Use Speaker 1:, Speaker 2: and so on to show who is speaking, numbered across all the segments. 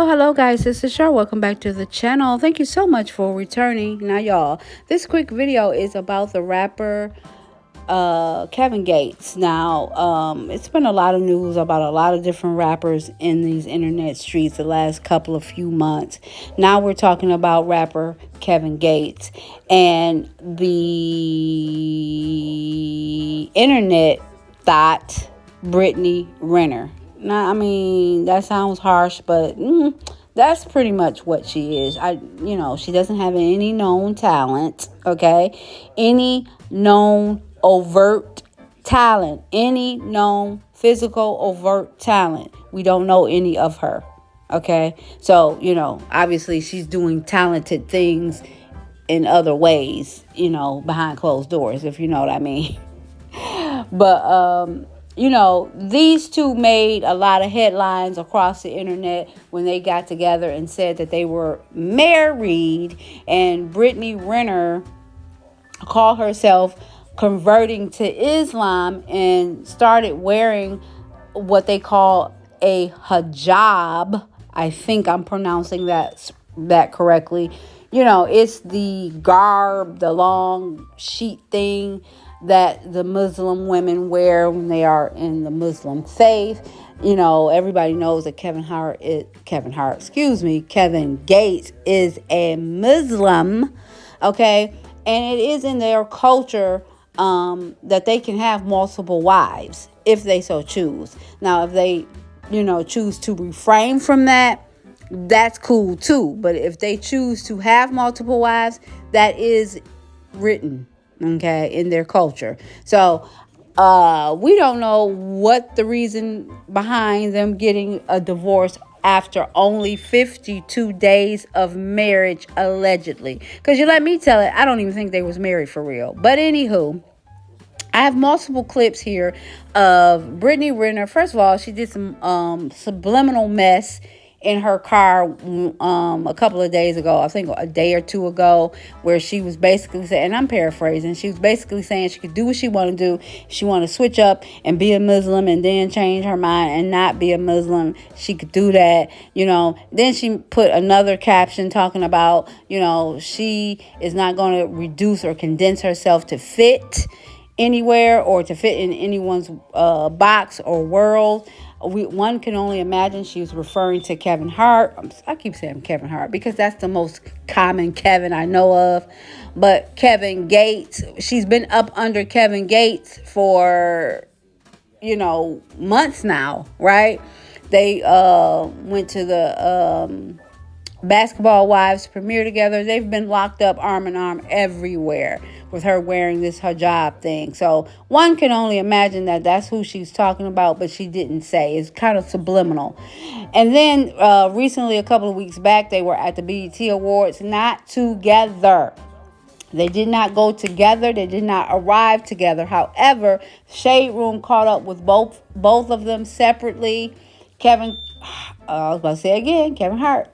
Speaker 1: Hello guys, this is Char. Welcome back to the channel. Thank you so much for returning. Now y'all, this quick video is about the rapper Kevin Gates. Now, it's been a lot of news about a lot of different rappers in these internet streets the last couple of few months. Now we're talking about rapper Kevin Gates, and the internet thought Brittney Renner. Now, I mean, that sounds harsh, but that's pretty much what she is. She doesn't have any known talent, okay? Any known overt talent, any known physical overt talent. We don't know any of her, okay? So, obviously she's doing talented things in other ways, behind closed doors, if you know what I mean. But, these two made a lot of headlines across the internet when they got together and said that they were married, and Brittney Renner called herself converting to Islam and started wearing what they call a hijab. I think I'm pronouncing that correctly. It's the garb, the long sheet thing that the Muslim women wear when they are in the Muslim faith. Everybody knows that Kevin Gates is a Muslim, okay? And it is in their culture that they can have multiple wives if they so choose. Now, if they, choose to refrain from that, that's cool too. But if they choose to have multiple wives, that is written, okay, in their culture. So we don't know what the reason behind them getting a divorce after only 52 days of marriage, allegedly. Because you let me tell it, I don't even think they was married for real. But anywho, I have multiple clips here of Brittney Renner. First of all, she did some subliminal mess in her car a couple of days ago, I think a day or two ago, where she was basically saying, and I'm paraphrasing, she was basically saying she could do what she want to do. She want to switch up and be a Muslim and then change her mind and not be a Muslim. She could do that, Then she put another caption talking about, she is not going to reduce or condense herself to fit anywhere or to fit in anyone's box or world. One can only imagine she was referring to Kevin Hart. I keep saying Kevin Hart because that's the most common Kevin I know of. But Kevin Gates, she's been up under Kevin Gates for, months now, right? They went to the Basketball Wives premiere together. They've been locked up arm in arm everywhere with her wearing this hijab thing. So one can only imagine that that's who she's talking about, but she didn't say. It's kind of subliminal. And then recently, a couple of weeks back, they were at the BET Awards, not together. They did not go together. They did not arrive together. However, Shade Room caught up with both of them separately. I was about to say again, Kevin Hart.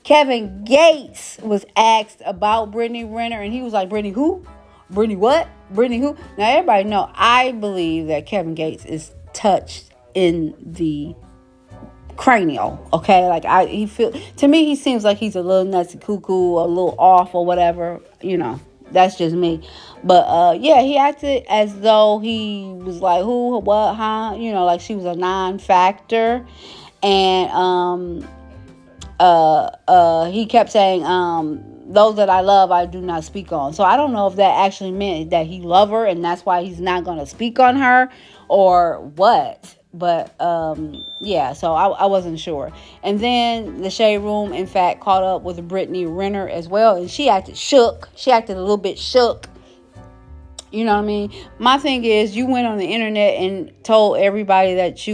Speaker 1: Kevin Gates was asked about Brittney Renner, and he was like, Brittney who? Brittney what? Brittney who? Now, everybody know, I believe that Kevin Gates is touched in the cranial, okay? To me, he seems like he's a little nuts, cuckoo, a little off or whatever, That's just me. But, he acted as though he was like, who, what, huh? Like she was a non-factor. And he kept saying, those that I love, I do not speak on. So I don't know if that actually meant that he loved her and that's why he's not going to speak on her or what. But, so I wasn't sure. And then the Shade Room, in fact, caught up with Brittney Renner as well. And she acted shook. She acted a little bit shook. You know what I mean? My thing is, you went on the internet and told everybody that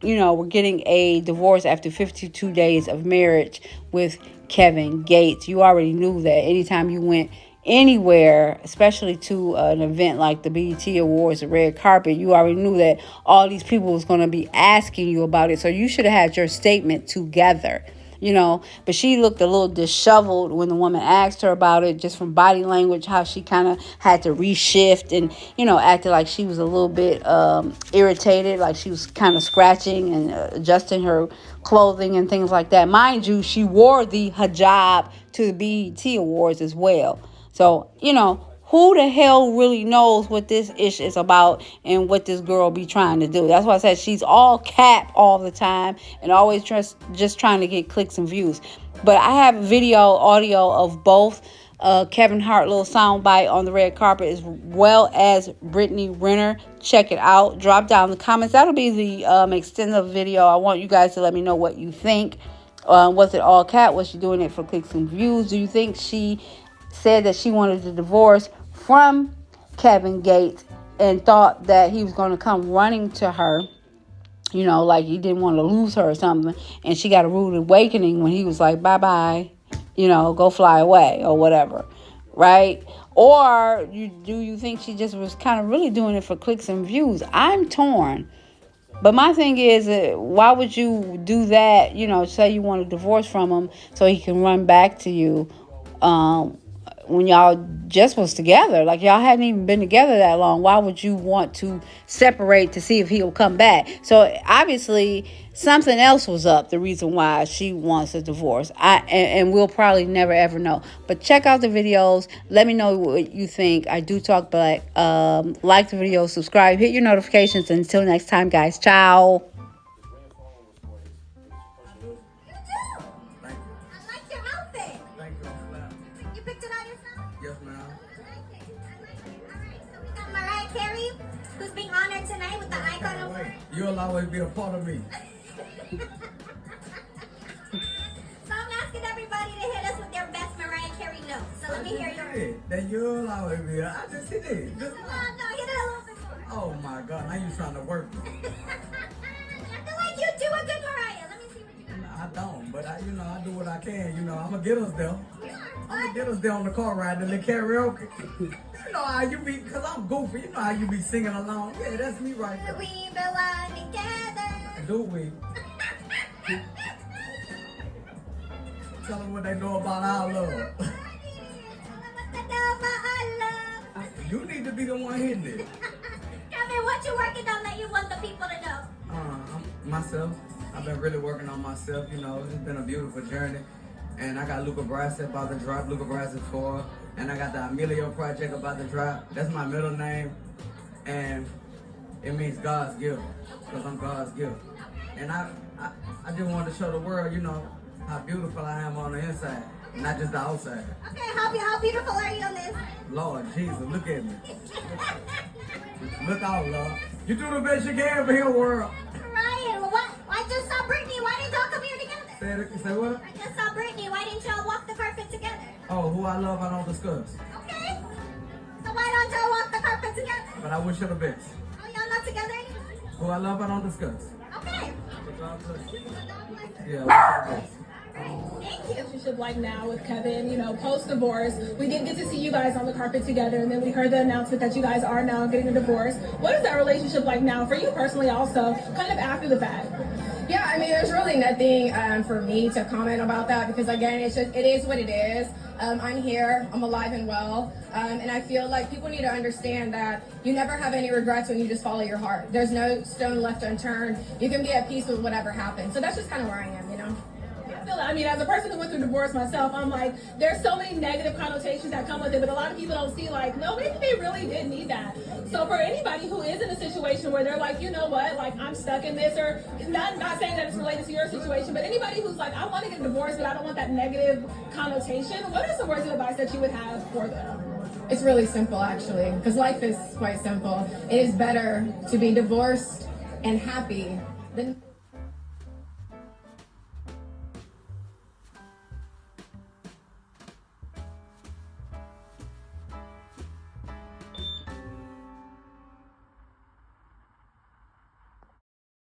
Speaker 1: we're getting a divorce after 52 days of marriage with Kevin Gates. You already knew that anytime you went anywhere, especially to an event like the BET Awards, the red carpet, you already knew that all these people was going to be asking you about it. So you should have had your statement together. But she looked a little disheveled when the woman asked her about it, just from body language, how she kind of had to reshift and, acted like she was a little bit irritated, like she was kind of scratching and adjusting her clothing and things like that. Mind you, she wore the hijab to the BET Awards as well. So, who the hell really knows what this ish is about and what this girl be trying to do? That's why I said she's all cap all the time and always just trying to get clicks and views. But I have video, audio of both Kevin Hart little soundbite on the red carpet as well as Brittney Renner. Check it out. Drop down in the comments. That'll be the extended video. I want you guys to let me know what you think. Was it all cap? Was she doing it for clicks and views? Do you think she said that she wanted a divorce from Kevin Gates and thought that he was going to come running to her, like he didn't want to lose her or something, and she got a rude awakening when he was like, bye-bye, go fly away or whatever, right? Or do you think she just was kind of really doing it for clicks and views? I'm torn. But my thing is, why would you do that, say you want a divorce from him so he can run back to you, when y'all just was together? Like, y'all hadn't even been together that long. Why would you want to separate to see if he'll come back? So obviously something else was up, the reason why she wants a divorce. And we'll probably never ever know. But check out the videos. Let me know what you think. I do talk black. Like the video, subscribe, hit your notifications. Until next time, guys. Ciao.
Speaker 2: Yes, ma'am. I like it. All right, so we got Mariah Carey, who's being honored tonight with the Icon Award.
Speaker 3: You'll always be a part of me.
Speaker 2: So I'm asking everybody to hit us with their best Mariah Carey notes. So let me hear yours.
Speaker 3: That you'll always be. I just hit it.
Speaker 2: No, hit it a little bit more.
Speaker 3: Oh my God! Now you trying to work me.
Speaker 2: I feel like you do a good Mariah. Let me see what you got.
Speaker 3: I don't, but I do what I can. I'm gonna get us there. I'm gonna get us there on the car ride and the karaoke. You know how you be, cause I'm goofy. You know how you be singing along. Yeah, that's me right there.
Speaker 2: We belong together.
Speaker 3: Do we? Tell them what they know about our love. You need to be the one hitting it.
Speaker 2: Kevin, what you working on that you want the people to know?
Speaker 3: Myself. I've been really working on myself. It's been a beautiful journey. And I got Luca Brasi about to drop, Luca Brasi 4. And I got the Emilio project about to drop. That's my middle name. And it means God's gift, because I'm God's gift. And I just wanted to show the world, how beautiful I am on the inside, not just the outside.
Speaker 2: Okay, how beautiful are you on this?
Speaker 3: Lord Jesus, look at me. Look out, Lord. You do the best you can for your world.
Speaker 2: Ryan, what? I just saw Brittney. Why didn't y'all come here together?
Speaker 3: Say what?
Speaker 2: I just saw Brittney. Why didn't y'all walk the carpet together?
Speaker 3: Oh, who I love, I don't discuss.
Speaker 2: Okay. So why don't y'all walk the carpet together?
Speaker 3: But I wish her the best.
Speaker 2: Oh, y'all not together anymore?
Speaker 3: Who I love, I don't discuss.
Speaker 2: Okay.
Speaker 3: Yeah, I wish her the best.
Speaker 2: Thank you.
Speaker 4: Relationship like now with Kevin, post-divorce. We did get to see you guys on the carpet together, and then we heard the announcement that you guys are now getting a divorce. What is that relationship like now for you personally also, kind of after the fact?
Speaker 5: Yeah, I mean, there's really nothing for me to comment about that because, again, it is what it is. I'm here, I'm alive and well, and I feel like people need to understand that you never have any regrets when you just follow your heart. There's no stone left unturned. You can be at peace with whatever happens. So that's just kind of where I am,
Speaker 4: I mean, as a person who went through divorce myself, I'm like, there's so many negative connotations that come with it, but a lot of people don't see like, no, maybe they really did need that. So for anybody who is in a situation where they're like, you know what, like I'm stuck in this, or not saying that it's related to your situation, but anybody who's like, I want to get a divorce, but I don't want that negative connotation, what are some words of advice that you would have for them?
Speaker 5: It's really simple, actually, because life is quite simple. It is better to be divorced and happy than